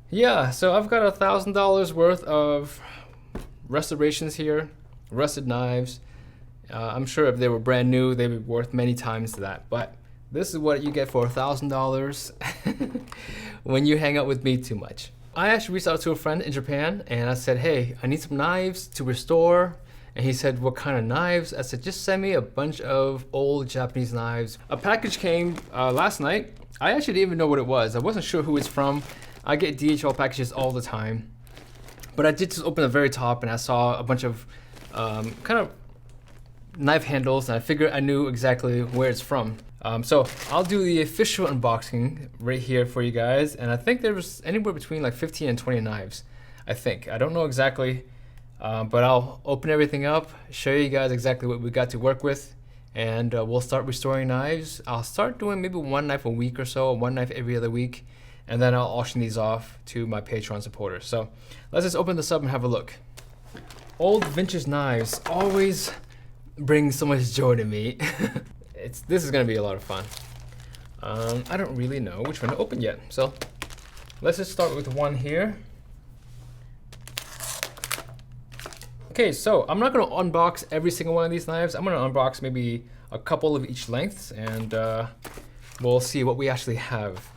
Yeah, so I've got $1,000 worth of restorations here, rusted knives. I'm sure if they were brand new, they'd be worth many times that. But this is what you get for $1,000 when you hang out with me too much. I actually reached out to a friend in Japan and I said, hey, I need some knives to restore. And he said, what kind of knives? I said, just send me a bunch of old Japanese knives. A package came last night. I actually didn't even know what it was. I wasn't sure who it's from. I get DHL packages all the time. But I did just open the very top and I saw a bunch of kind of knife handles and I figured I knew exactly where it's from. So I'll do the official unboxing right here for you guys. And I think there was anywhere between like 15 and 20 knives, I think. I don't know exactly, but I'll open everything up, show you guys exactly what we got to work with, and we'll start restoring knives. I'll start doing maybe one knife a week or so, one knife every other week, and then I'll auction these off to my Patreon supporters. So let's just open this up and have a look. Old vintage knives always bring so much joy to me. This is gonna be a lot of fun. I don't really know which one to open yet. So let's just start with one here. Okay, so I'm not gonna unbox every single one of these knives. I'm gonna unbox maybe a couple of each length and we'll see what we actually have.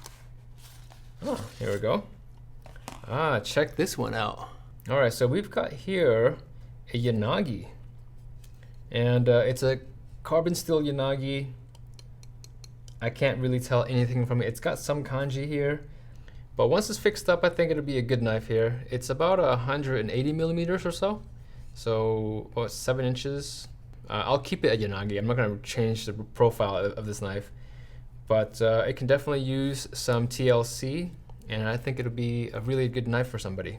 Oh, here we go. Check this one out. All right, so we've got here a yanagi. And it's a carbon steel yanagi. I can't really tell anything from it. It's got some kanji here, but once it's fixed up, I think it'll be a good knife here. It's about 180 millimeters or so. So about 7 inches. I'll keep it a yanagi. I'm not gonna change the profile of this knife, but it can definitely use some TLC, and I think it'll be a really good knife for somebody.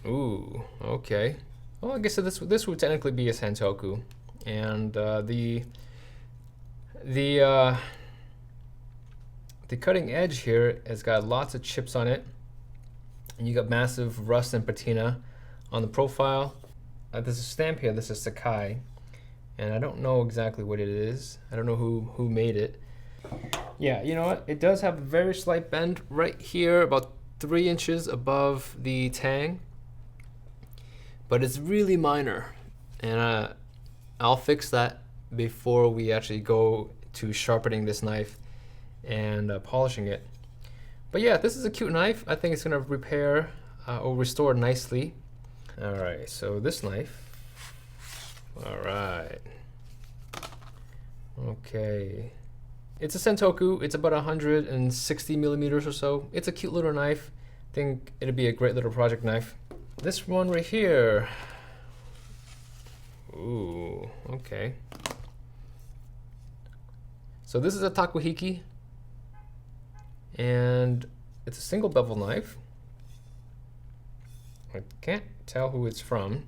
Ooh, okay. Well, I guess this would technically be a santoku, and the cutting edge here has got lots of chips on it, and you got massive rust and patina on the profile. There's a stamp here. This is Sakai, and I don't know exactly what it is. I don't know who made it. Yeah, you know what? It does have a very slight bend right here, about 3 inches above the tang. But it's really minor, and I'll fix that before we actually go to sharpening this knife and polishing it. But yeah, this is a cute knife. I think it's gonna repair or restore nicely. All right, so this knife. All right. Okay. It's a santoku. It's about 160 millimeters or so. It's a cute little knife. I think it'd be a great little project knife. This one right here. Ooh, okay. So this is a takohiki, and it's a single bevel knife. I can't tell who it's from.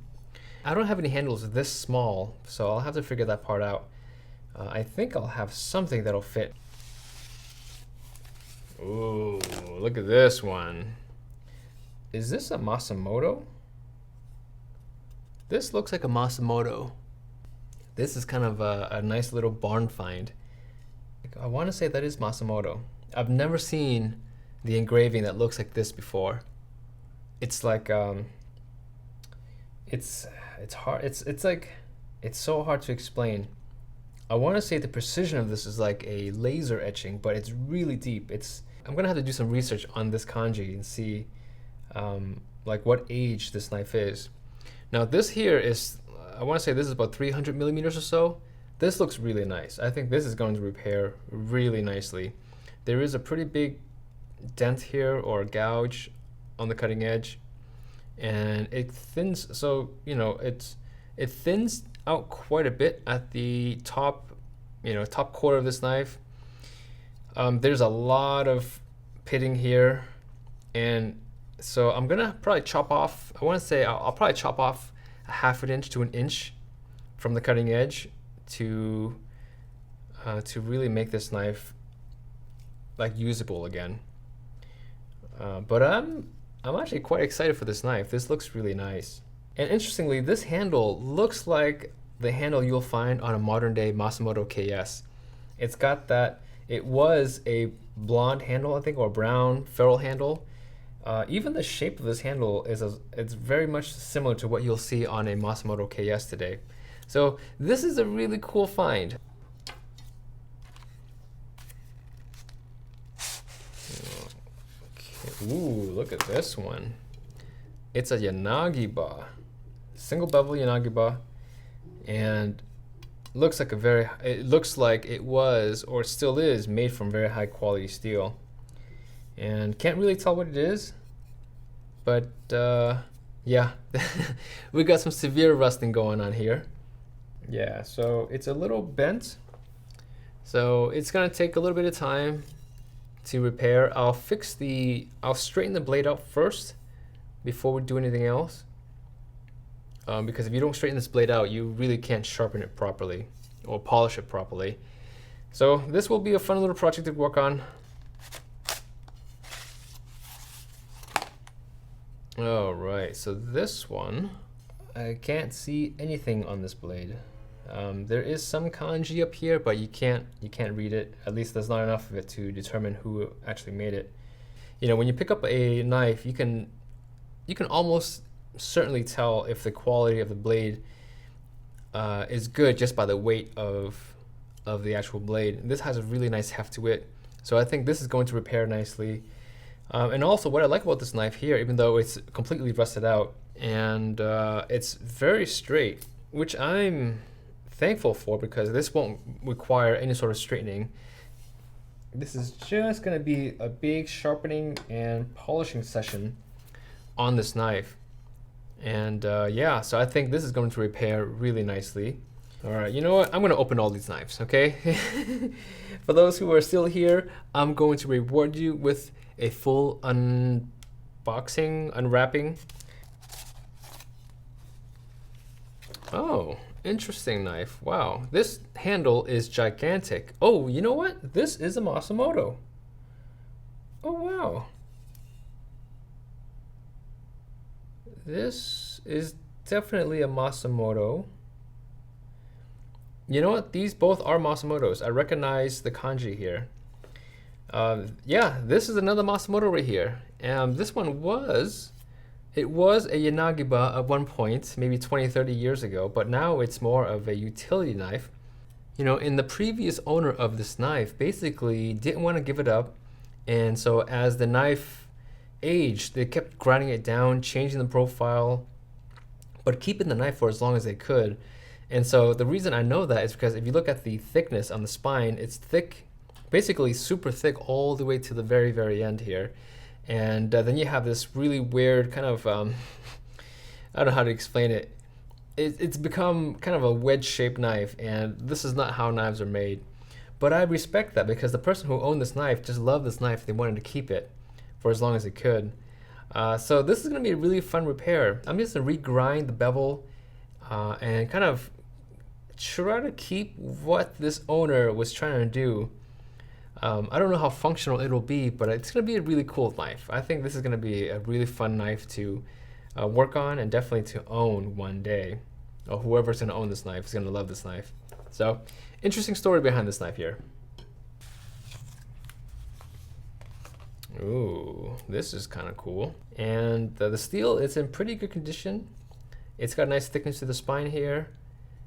I don't have any handles this small, so I'll have to figure that part out. I think I'll have something that'll fit. Ooh, look at this one. Is this a Masamoto? This looks like a Masamoto. This is kind of a nice little barn find. I want to say that is Masamoto. I've never seen the engraving that looks like this before. It's like it's hard. It's so hard to explain. I want to say the precision of this is like a laser etching, but it's really deep. I'm gonna have to do some research on this kanji and see like what age this knife is. Now this here is, I want to say this is about 300 millimeters or so. This looks really nice. I think this is going to repair really nicely. There is a pretty big dent here or gouge on the cutting edge, and it thins, so you know it thins out quite a bit at the top, top quarter of this knife. There's a lot of pitting here, and so I'm gonna probably chop off, I want to say I'll probably chop off a 1/2 inch to 1 inch from the cutting edge to really make this knife like usable again. But I'm actually quite excited for this knife. This looks really nice. And interestingly, this handle looks like the handle you'll find on a modern day Masamoto KS. It's got that It was a blonde handle, I think, or brown ferrule handle. Even the shape of this handle it's very much similar to what you'll see on a Masamoto KS today. So this is a really cool find. Okay. Ooh, look at this one. It's a yanagiba, single bevel yanagiba, and looks like it looks like it was or still is made from very high quality steel. And can't really tell what it is, but yeah, we got some severe rusting going on here. Yeah, so it's a little bent, so it's gonna take a little bit of time to repair. I'll straighten the blade out first before we do anything else, because if you don't straighten this blade out, you really can't sharpen it properly or polish it properly. So this will be a fun little project to work on. All right, so this one, I can't see anything on this blade. There is some kanji up here, but you can't read it. At least there's not enough of it to determine who actually made it. You know, when you pick up a knife, you can almost certainly tell if the quality of the blade is good just by the weight of the actual blade. This has a really nice heft to it, so I think this is going to repair nicely. And also what I like about this knife here, even though it's completely rusted out and it's very straight, which I'm thankful for because this won't require any sort of straightening. This is just going to be a big sharpening and polishing session on this knife. And yeah, so I think this is going to repair really nicely. All right, you know what? I'm going to open all these knives, okay? For those who are still here, I'm going to reward you with a full unboxing, unwrapping. Oh, interesting knife. Wow, this handle is gigantic. Oh, you know what? This is a Masamoto. Oh, wow. This is definitely a Masamoto. You know what? These both are Masamotos. I recognize the kanji here. Yeah, this is another Masamoto right here. This one was a yanagiba at one point, maybe 20, 30 years ago, but now it's more of a utility knife. You know, in the previous owner of this knife basically didn't want to give it up, and so as the knife aged, they kept grinding it down, changing the profile, but keeping the knife for as long as they could. And so the reason I know that is because if you look at the thickness on the spine, it's thick, basically super thick all the way to the very, very end here. And then you have this really weird kind of, I don't know how to explain it. It's become kind of a wedge-shaped knife, and this is not how knives are made. But I respect that because the person who owned this knife just loved this knife. They wanted to keep it for as long as they could. So this is going to be a really fun repair. I'm just going to regrind the bevel and kind of try to keep what this owner was trying to do. I don't know how functional it'll be, but it's going to be a really cool knife. I think this is going to be a really fun knife to work on and definitely to own one day. Or whoever's going to own this knife is going to love this knife. So, interesting story behind this knife here. Ooh, this is kind of cool. And the steel is in pretty good condition. It's got a nice thickness to the spine here.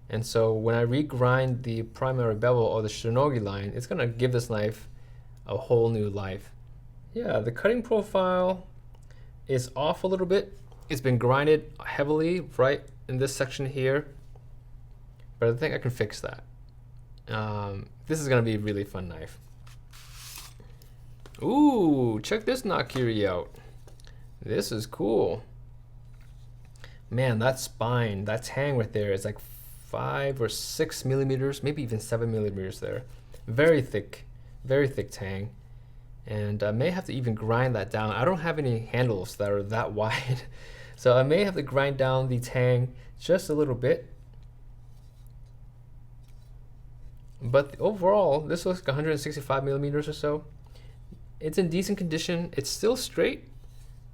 And so when I regrind the primary bevel or the shinogi line, it's gonna give this knife a whole new life. Yeah, the cutting profile is off a little bit. It's been grinded heavily right in this section here, but I think I can fix that. This is gonna be a really fun knife. Ooh, check this nakiri out. This is cool. Man, that spine, that tang right there is like 5 or 6 millimeters, maybe even 7 millimeters there. Very thick tang. And I may have to even grind that down. I don't have any handles that are that wide. So I may have to grind down the tang just a little bit. But overall, this looks like 165 millimeters or so. It's in decent condition. It's still straight.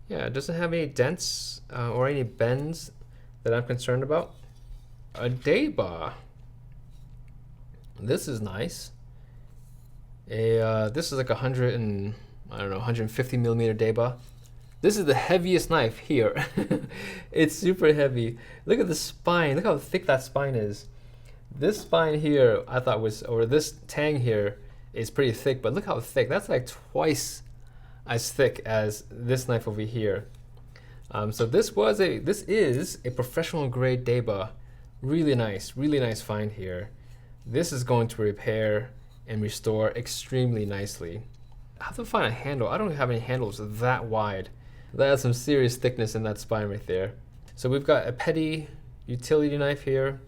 Yeah, it doesn't have any dents or any bends that I'm concerned about. A deba. This is nice. This is like 100 and I don't know 150 millimeter deba. This is the heaviest knife here. It's super heavy. Look at the spine. Look how thick that spine is. This spine here, I thought was, or this tang here is pretty thick, but look how thick. That's like twice as thick as this knife over here. So this is a professional grade deba. Really nice find here. This is going to repair and restore extremely nicely. I have to find a handle. I don't have any handles that wide. That has some serious thickness in that spine right there. So we've got a petty utility knife here.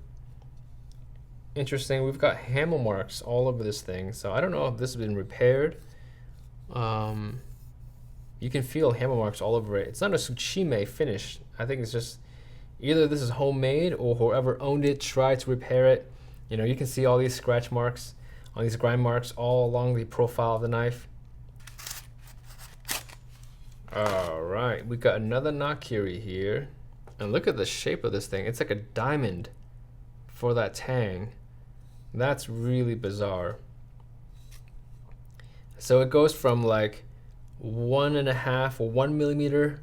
Interesting. We've got hammer marks all over this thing. So I don't know if this has been repaired. You can feel hammer marks all over it. It's not a tsuchime finish. I think it's just either this is homemade or whoever owned it tried to repair it. You know, you can see all these scratch marks, all these grind marks all along the profile of the knife. All right, we got another nakiri here. And look at the shape of this thing. It's like a diamond for that tang. That's really bizarre. So it goes from like 1.5 or 1 millimeter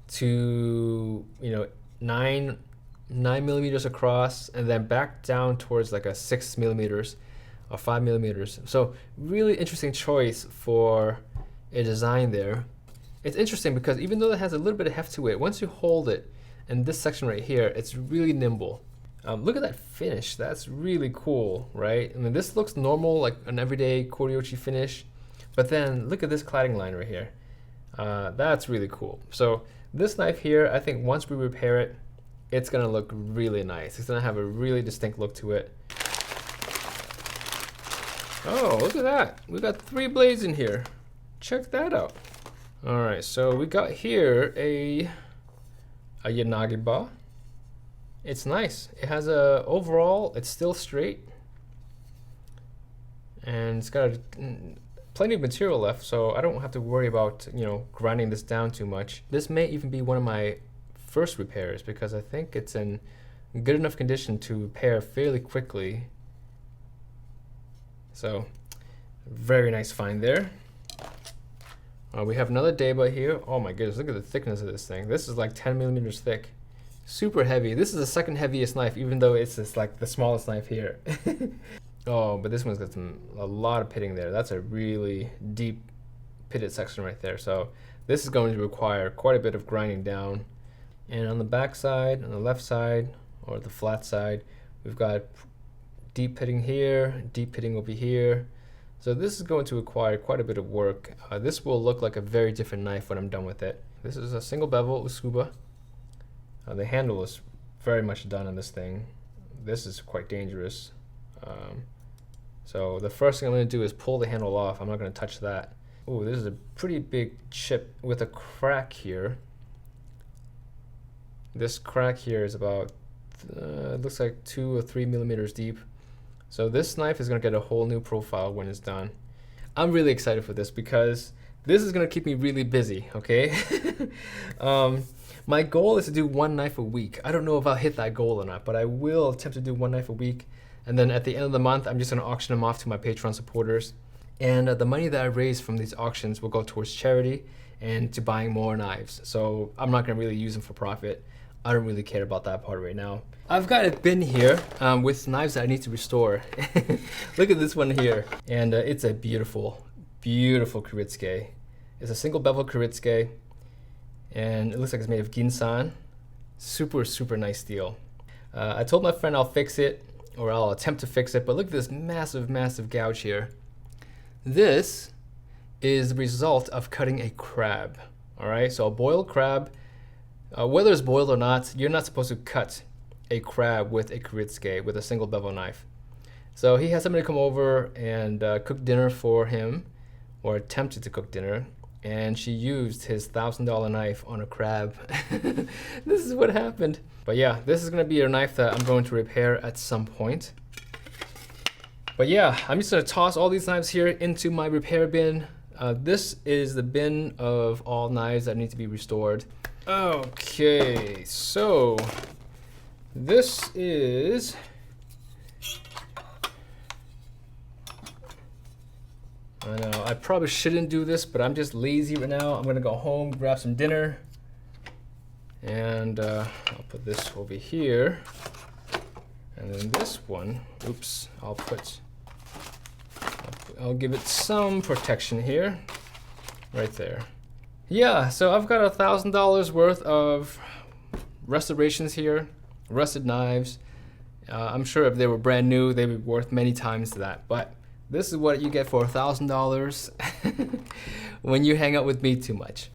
to, you know, 9 millimeters across, and then back down towards like a 6 millimeters or 5 millimeters. So really interesting choice for a design there. It's interesting because even though it has a little bit of heft to it, once you hold it in this section right here, it's really nimble. Look at that finish. That's really cool, right? I mean, this looks normal, like an everyday kurouchi finish, but then look at this cladding line right here. That's really cool. So this knife here, I think once we repair it, it's gonna look really nice. It's gonna have a really distinct look to it. Oh, look at that. We got 3 blades in here. Check that out. All right, so we got here a yanagiba. It's nice. It has a, overall, it's still straight. And it's got plenty of material left, so I don't have to worry about, you know, grinding this down too much. This may even be one of my first repairs because I think it's in good enough condition to repair fairly quickly. So, very nice find there. We have another deba here. Oh my goodness, look at the thickness of this thing. This is like 10 millimeters thick. Super heavy. This is the second heaviest knife, even though it's just like the smallest knife here. Oh, but this one's got a lot of pitting there. That's a really deep pitted section right there. So this is going to require quite a bit of grinding down. And on the back side, on the left side, or the flat side, we've got deep pitting here, deep pitting over here. So this is going to require quite a bit of work. This will look like a very different knife when I'm done with it. This is a single bevel usuba. The handle is very much done on this thing. This is quite dangerous. So the first thing I'm going to do is pull the handle off. I'm not going to touch that. Oh, this is a pretty big chip with a crack here. This crack here is about, it looks like 2 or 3 millimeters deep. So this knife is going to get a whole new profile when it's done. I'm really excited for this because this is going to keep me really busy, okay? My goal is to do 1 knife a week. I don't know if I'll hit that goal or not, but I will attempt to do 1 knife a week. And then at the end of the month, I'm just going to auction them off to my Patreon supporters. And the money that I raise from these auctions will go towards charity and to buying more knives. So I'm not going to really use them for profit. I don't really care about that part right now. I've got a bin here with knives that I need to restore. Look at this one here. And it's a beautiful, beautiful kurouchi. It's a single bevel kurouchi. And it looks like it's made of ginsan. Super, super nice steel. I told my friend I'll fix it, or I'll attempt to fix it, but look at this massive, massive gouge here. This is the result of cutting a crab. All right, so a boiled crab, whether it's boiled or not, you're not supposed to cut a crab with a kurouchi, with a single bevel knife. So he had somebody come over and cook dinner for him, or attempted to cook dinner, and she used his $1,000 knife on a crab. This is what happened. But yeah, this is gonna be a knife that I'm going to repair at some point. But yeah, I'm just gonna toss all these knives here into my repair bin. This is the bin of all knives that need to be restored. Okay, so this is I know, I probably shouldn't do this, but I'm just lazy right now. I'm gonna go home, grab some dinner, and I'll put this over here. And then this one, oops, I'll give it some protection here, right there. Yeah, so I've got $1,000 worth of restorations here, rusted knives. I'm sure if they were brand new, they'd be worth many times that. But this is what you get for $1,000 when you hang out with me too much.